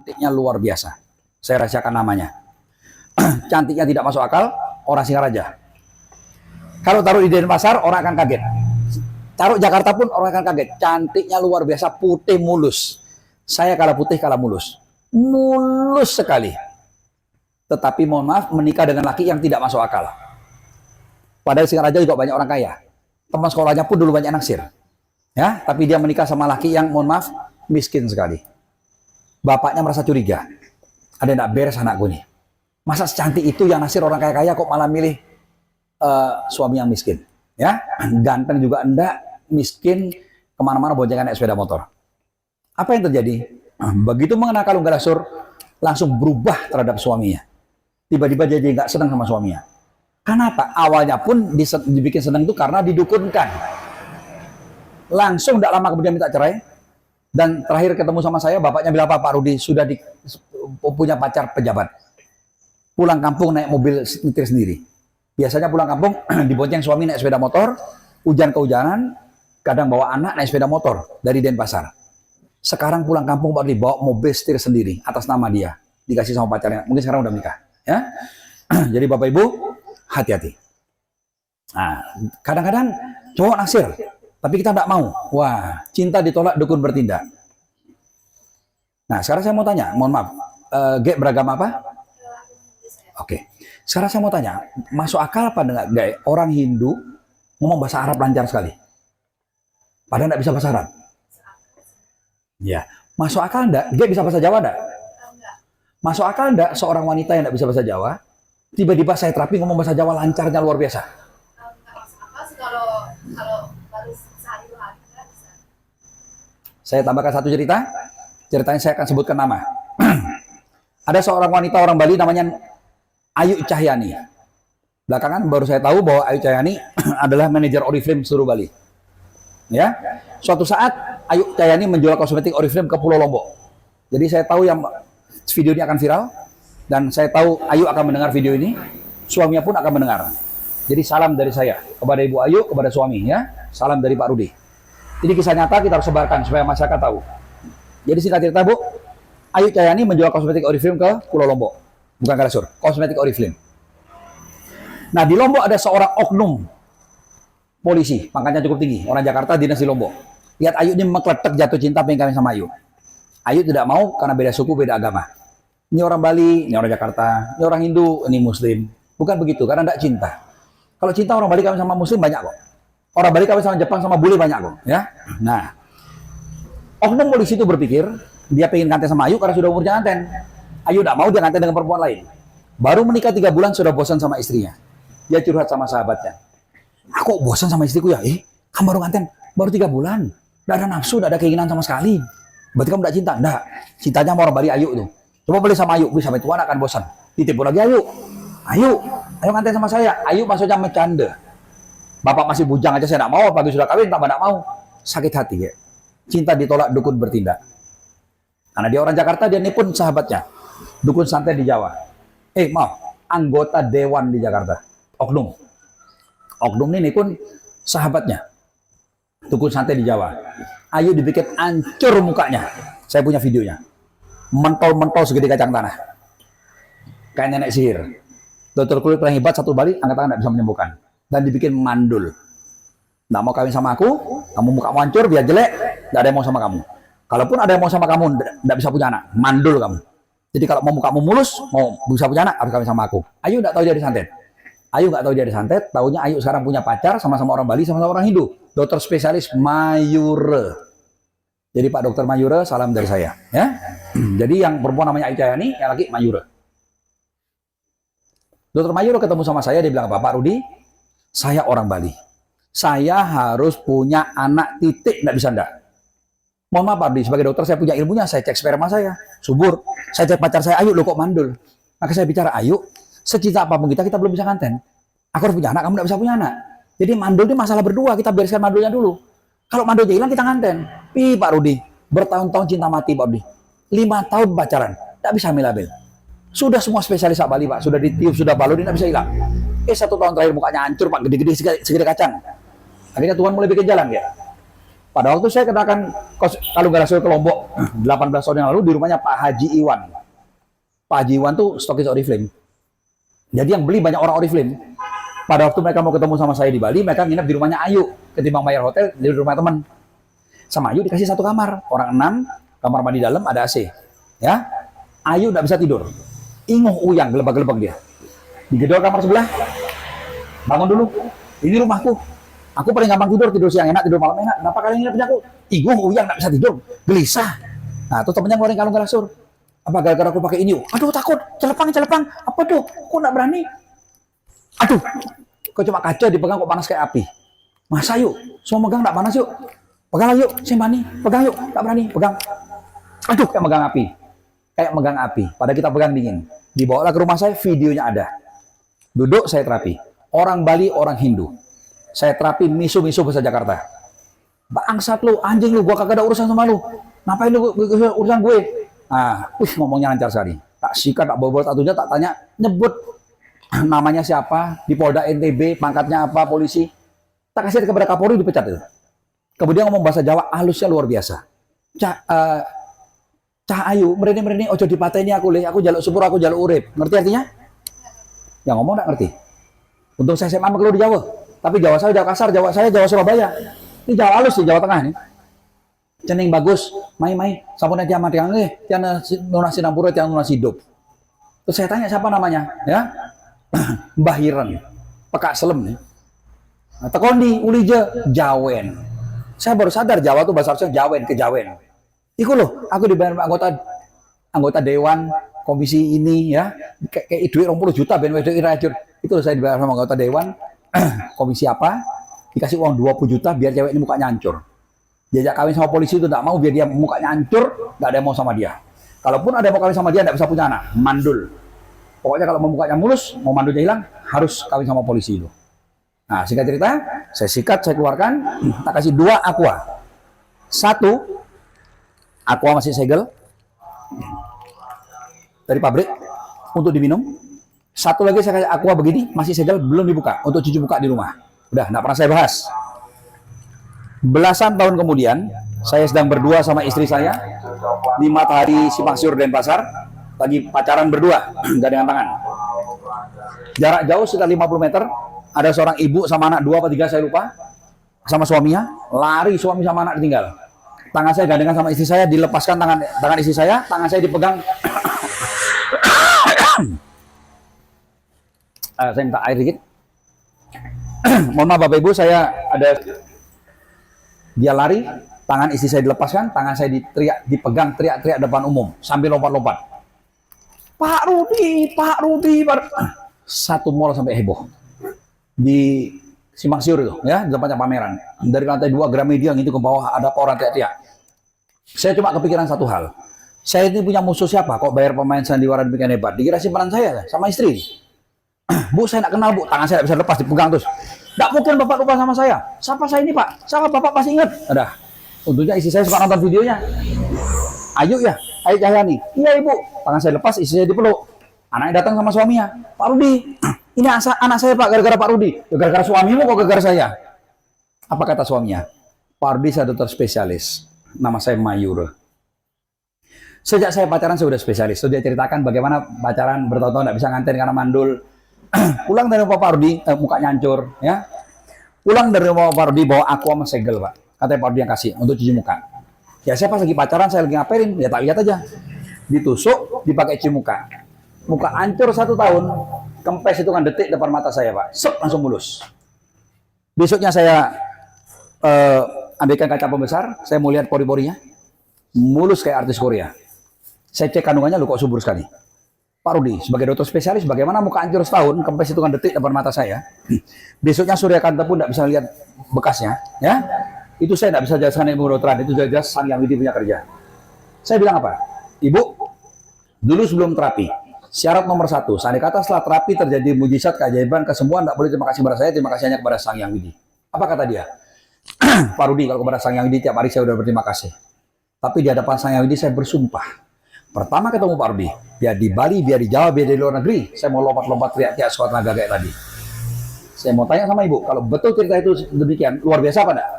Cantiknya luar biasa. Saya rahasiakan namanya. Cantiknya tidak masuk akal, orang Singaraja. Kalau taruh di Denpasar, orang akan kaget. Taruh Jakarta pun orang akan kaget. Cantiknya luar biasa, putih mulus. Saya kalah putih, kalah mulus. Mulus sekali. Tetapi mohon maaf, menikah dengan laki yang tidak masuk akal. Padahal Singaraja juga banyak orang kaya. Teman sekolahnya pun dulu banyak naksir. Ya, tapi dia menikah sama laki yang mohon maaf, miskin sekali. Bapaknya merasa curiga. Ada yang tidak beres anakku nih. Masa secantik itu yang naksir orang kaya-kaya kok malah milih suami yang miskin? Ya, ganteng juga enggak, miskin, kemana-mana boncengan naik sepeda motor. Apa yang terjadi? Begitu mengenal kalung Galasur, langsung berubah terhadap suaminya. Tiba-tiba dia jadi nggak senang sama suaminya. Kenapa? Awalnya pun dibikin senang itu karena didukunkan. Langsung tidak lama kemudian minta cerai. Dan terakhir ketemu sama saya, bapaknya bilang, Pak Rudi sudah punya pacar pejabat. Pulang kampung naik mobil nyetir sendiri. Biasanya pulang kampung dibonceng suami naik sepeda motor, hujan kehujanan, kadang bawa anak naik sepeda motor dari Denpasar. Sekarang pulang kampung Pak Rudi bawa mobil setir sendiri atas nama dia, dikasih sama pacarnya. Mungkin sekarang udah menikah. Ya, jadi Bapak Ibu hati-hati. Nah, kadang-kadang cowok naksir. Tapi kita tidak mau. Wah, cinta ditolak, dukun bertindak. Nah, sekarang saya mau tanya, mohon maaf, Gek beragama apa? Oke. Sekarang saya mau tanya, masuk akal apa dengan Gek orang Hindu ngomong bahasa Arab lancar sekali? Padahal tidak bisa bahasa Arab. Ya, masuk akal enggak? Gek bisa bahasa Jawa enggak? Masuk akal enggak seorang wanita yang tidak bisa bahasa Jawa, tiba-tiba saya terapi ngomong bahasa Jawa lancarnya luar biasa? Saya tambahkan satu cerita. Ceritanya saya akan sebutkan nama. Ada seorang wanita orang Bali namanya Ayu Cahyani. Belakangan baru saya tahu bahwa Ayu Cahyani adalah manajer Oriflame seluruh Bali. Ya, suatu saat Ayu Cahyani menjual kosmetik Oriflame ke Pulau Lombok. Jadi saya tahu yang video ini akan viral dan saya tahu Ayu akan mendengar video ini, suaminya pun akan mendengar. Jadi salam dari saya kepada Ibu Ayu, kepada suami ya. Salam dari Pak Rudi. Ini kisah nyata kita harus sebarkan supaya masyarakat tahu. Jadi singkat cerita Bu, Ayu Cahyani menjual kosmetik Oriflame ke Pulau Lombok. Bukan Galasur, kosmetik Oriflame. Nah di Lombok ada seorang oknum polisi, pangkatnya cukup tinggi, orang Jakarta dinas di Lombok. Lihat Ayu ini mengkletek jatuh cinta pengen kawin sama Ayu. Ayu tidak mau karena beda suku, beda agama. Ini orang Bali, ini orang Jakarta, ini orang Hindu, ini Muslim. Bukan begitu, karena tidak cinta. Kalau cinta orang Bali kawin sama Muslim banyak kok. Orang Bali kawin sama Jepang sama bule banyak kok, ya. Nah, oknum polisi itu berpikir dia pengen nganten sama Ayu karena sudah umurnya nganten. Ayu tidak mau dia nganten dengan perempuan lain. Baru menikah 3 bulan sudah bosan sama istrinya. Dia curhat sama sahabatnya. Aku bosan sama istriku ya. Kamu baru nganten, baru 3 bulan. Tidak ada nafsu, tidak ada keinginan sama sekali. Berarti kamu tidak cinta? Tidak. Cintanya sama orang Bali Ayu itu. Coba beli sama Ayu, bisa sampai tua akan bosan. Ditipu lagi Ayu. Ayu nganten sama saya. Ayu maksudnya bercanda. Bapak masih bujang aja saya tidak mau, apalagi sudah kawin tambah tidak mau. Sakit hati ya. Cinta ditolak, dukun bertindak. Karena dia orang Jakarta, dia ini pun sahabatnya. Dukun santet di Jawa. Anggota dewan di Jakarta. Oknum. Oknum ini pun sahabatnya. Dukun santet di Jawa. Ayu dibikin hancur mukanya. Saya punya videonya. Mentol-mentol segede kacang tanah. Kayak nenek sihir. Dokter kulit paling hebat satu Bali, angkat tangan tidak bisa menyembuhkan. Dan dibikin mandul. Nggak mau kawin sama aku, kamu mukamu hancur, biar jelek, nggak ada yang mau sama kamu. Kalaupun ada yang mau sama kamu, nggak bisa punya anak, mandul kamu. Jadi kalau mau mukamu mulus, mau bisa punya anak, harus kawin sama aku. Ayu nggak tahu dia disantet. Ayu nggak tahu dia disantet, taunya Ayu sekarang punya pacar, sama-sama orang Bali, sama-sama orang Hindu. Dokter spesialis Mayura. Jadi Pak Dokter Mayura, salam dari saya. Ya. Jadi yang perempuan namanya Ayu Cahyani, yang laki Mayura. Dokter Mayura ketemu sama saya, dia bilang, Pak Rudi, saya orang Bali. Saya harus punya anak titik, nggak bisa enggak. Mohon maaf Pak Rudi, sebagai dokter saya punya ilmunya, saya cek sperma saya, subur. Saya cek pacar saya, Ayu, lo kok mandul. Maka saya bicara, Ayu, secinta apapun kita belum bisa nganten. Aku harus punya anak, kamu nggak bisa punya anak. Jadi mandul ini masalah berdua, kita bereskan mandulnya dulu. Kalau mandulnya hilang, kita nganten. Pak Rudi, bertahun-tahun cinta mati Pak Rudi. 5 tahun pacaran, nggak bisa hamil. Sudah semua spesialis Bali Pak, sudah ditiup, sudah balon, ini nggak bisa hilang. 1 tahun terakhir mukanya hancur Pak, gede-gede segede kacang. Akhirnya Tuhan mulai bikin jalan ya. Pada waktu saya kedatangan kalung garasur ke Lombok 18 tahun yang lalu di rumahnya Pak Haji Iwan. Pak Haji Iwan tuh stokis Oriflame. Jadi yang beli banyak orang Oriflame. Pada waktu mereka mau ketemu sama saya di Bali, mereka nginep di rumahnya Ayu ketimbang bayar hotel di rumah teman. Sama Ayu dikasih satu kamar, orang 6, kamar mandi dalam ada AC. Ya, Ayu nggak bisa tidur, inguh uyang, gelebak-gelebak dia. Digedor kamar sebelah, bangun dulu, ini rumahku. Aku paling gampang tidur siang enak, tidur malam enak. Kenapa kalian nginep punya aku? Inguh uyang, nggak bisa tidur, gelisah. Nah, terus temennya ngeluarin kalung garasur. Apa gara-gara aku pakai ini? Aduh takut, celepang. Apa tuh? Kok nggak berani? Aduh, kok cuma kaca dipegang kok panas kayak api. Masa yuk, semua megang nggak panas yuk. Pegang yuk, saya berani. Pegang yuk, nggak berani, pegang. Aduh, kayak megang api. Kayak megang api. Pada kita pegang dingin. Dibawalah ke rumah saya, videonya ada. Duduk, saya terapi. Orang Bali, orang Hindu. Saya terapi misu-misu bahasa Jakarta. Bangsat lu, anjing lu, gua kagak ada urusan sama lu. Ngapain lu urusan gue? Nah, ngomongnya lancar sekali. Tak sikat, tak bobot atunya, tak tanya, nyebut namanya siapa, di Polda NTB, pangkatnya apa, polisi. Tak kasih kepada Kapolri, dipecat itu. Kemudian ngomong bahasa Jawa, halusnya luar biasa. Cah ayu, mereni ojo dipateni aku leh, aku jaluk syukur, aku jaluk urip. Ngerti artinya? Yang ngomong nggak ngerti. Untung saya SMA keluar di Jawa. Tapi Jawa saya Jawa kasar, Jawa saya Jawa Surabaya. Ini Jawa halus di Jawa Tengah nih. Cening bagus, mai, sampun aja mati yang tiang nuna Sinampura, tiang nuna hidup. Terus saya tanya siapa namanya, ya? Mbah Hiren, pekak selem nih. Nah, tekondi, ulija, Jawen. Saya baru sadar Jawa tuh bahasa Arabnya Jawen, kejawen. Iku loh, aku dibayar anggota dewan komisi ini ya, kayak duit 20 juta ben wedok irajur. Itu loh saya dibayar sama anggota dewan komisi apa? Dikasih uang 20 juta biar cewek ini mukanya hancur. Diajak kawin sama polisi itu enggak mau biar dia mukanya hancur, enggak ada yang mau sama dia. Kalaupun ada yang mau kawin sama dia enggak bisa punya anak, mandul. Pokoknya kalau mau mukanya mulus, mau mandulnya hilang, harus kawin sama polisi itu. Nah, singkat cerita, saya sikat, saya keluarkan, tak kasih 2 aqua. 1, aqua masih segel dari pabrik untuk diminum. 1 lagi saya kasih aqua begini, masih segel, belum dibuka, untuk cuci muka di rumah. Udah, nggak pernah saya bahas. Belasan tahun kemudian, saya sedang berdua sama istri saya di Matahari Simpang Siur Denpasar, lagi pacaran berdua, gandengan tangan. Jarak jauh sekitar 50 meter, ada seorang ibu sama anak 2 atau 3 saya lupa, sama suaminya, lari suami sama anak ditinggal. Tangan saya gandengan sama istri saya, dilepaskan tangan istri saya, tangan saya dipegang. Saya minta air dikit. Mohon maaf Bapak Ibu, saya ada, dia lari, tangan istri saya dilepaskan, tangan saya dipegang teriak-teriak depan umum sambil lompat-lompat. Pak Rudi. Satu mall sampai heboh di Simpang Siur itu, ya, di tempatnya pameran. Dari lantai 2 Gramedia gitu ke bawah ada orang teriak-teriak. Saya cuma kepikiran satu hal. Saya ini punya musuh siapa? Kok bayar pemain sandiwara demikian hebat? Dikira simpanan saya sama istri. Bu, saya nggak kenal bu, tangan saya nggak bisa lepas, dipegang terus. Nggak mungkin bapak lupa sama saya. Siapa saya ini pak? Siapa bapak pasti ingat? Ada. Untungnya istri saya suka nonton videonya. Ayu ya, Ayu Cahyani. Iya ibu. Tangan saya lepas, istri saya dipeluk. Anaknya datang sama suaminya. Pak Rudi, ini anak saya pak, gara-gara Pak Rudi. Ya, gara-gara suamimu kok gara-gara saya? Apa kata suaminya? Pak Rudi saya dokter spesialis. Nama saya Mayur. Sejak saya pacaran saya udah spesialis. So, dia ceritakan bagaimana pacaran bertahun-tahun nggak bisa nganten karena mandul. Pulang dari rumah Pak Rudi, mukanya hancur, ya. Pulang dari rumah Pak Rudi bawa aqua sama segel, Pak. Katanya Pak Rudi yang kasih untuk cuci muka. Ya saya pas lagi pacaran, saya lagi ngapain? Ya tak lihat aja. Ditusuk, dipakai cuci muka. Muka hancur 1 tahun, kempes itu kan detik depan mata saya, Pak. Sep, langsung mulus. Besoknya saya ambilkan kaca pembesar, saya mau lihat pori-porinya. Mulus kayak artis Korea. Saya cek kandungannya, lu kok subur sekali. Pak Rudi, sebagai dokter spesialis, bagaimana muka hancur setahun, kempes itu kan detik depan mata saya. Besoknya Surya Kanta pun tidak bisa lihat bekasnya, ya. Itu saya tidak bisa jelaskan ilmu kedokteran, itu jelas Sang Yang Widi punya kerja. Saya bilang apa? Ibu, dulu sebelum terapi, syarat nomor 1, seandainya kata setelah terapi terjadi mujizat, keajaiban, kesembuhan, tidak boleh terima kasih kepada saya, terima kasih hanya kepada Sang Yang Widi. Apa kata dia? Pak Rudi, kalau kepada Sang Yang Widi tiap hari saya sudah berterima kasih. Tapi di hadapan Sang Yang Widi saya bersumpah. Pertama ketemu Pak Rudi, biar di Bali, biar di Jawa, biar di luar negeri, saya mau lompat-lompat teriak-teriak sekuat tenaga kayak tadi. Saya mau tanya sama ibu, kalau betul cerita itu demikian, luar biasa apa enggak?